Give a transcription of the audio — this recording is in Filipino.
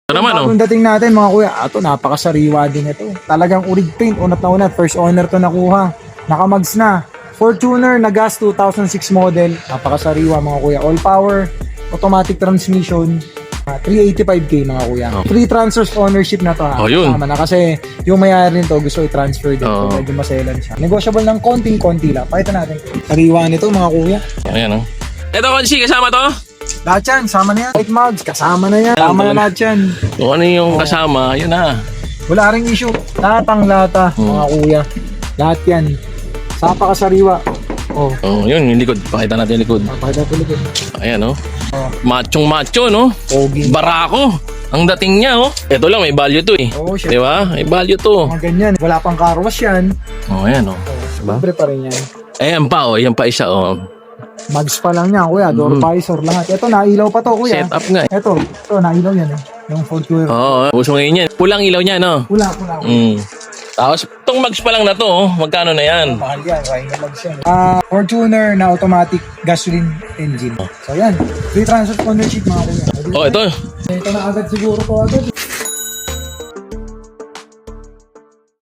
Ito naman, oh. Kung dating natin mga kuya, ito napakasariwa din ito. Talagang urig paint, unat na unat, first owner to nakuha. Nakamags na. Fortuner na gas 2006 model, napakasariwa mga kuya. All power, automatic transmission, 385k mga kuya. Oh. Free transfers ownership na to ha. Oh, yun. Tama na kasi yung may-ari nito gusto i-transfer din. Oh. So, medyo maselan siya. Negotiable ng konting-konti lang. Pakita natin. Sariwa nito mga kuya. Ayan, oh. Ito, Konsi, kasama to? Lahat yan, sama na yan. White mugs, kasama na yan. Kasama na lahat yan. Kung ano yung kasama, yun na. Wala ring issue. Latang lata, mga kuya. Lahat yan. Sapa kasariwa. Oh. Oh, yun, yung likod. Pakita natin yung likod. Pakita ko ulit. Ayan, oh. Oh. Machong macho, no? Pogi. Barako. Ang dating niya, oh. Ito lang, may value to, eh. Oo, Di ba? May value to. Mga ganyan. Wala pang car wash yan. Oh, ayan, oh. Diba? Libre pa rin yan. Ayan pa, oh. Ayan pa isa, oh. Mags pa lang yan, kuya. Door visor lahat. Ito, nailaw pa to, kuya. Set up nga, eh. Ito, nailaw yan. Eh. Yung Fortuner. Oo, uso ngayon yan. Pulang ilaw niya, no? Pula. Tapos, itong mags pa lang na to, oh. Magkano na yan? Mahal yan. Rhino Mags yan. Fortuner na automatic gasoline engine. So, yan. Free transfer ownership, mga kuya. Oh, ito. Ito na agad siguro to agad.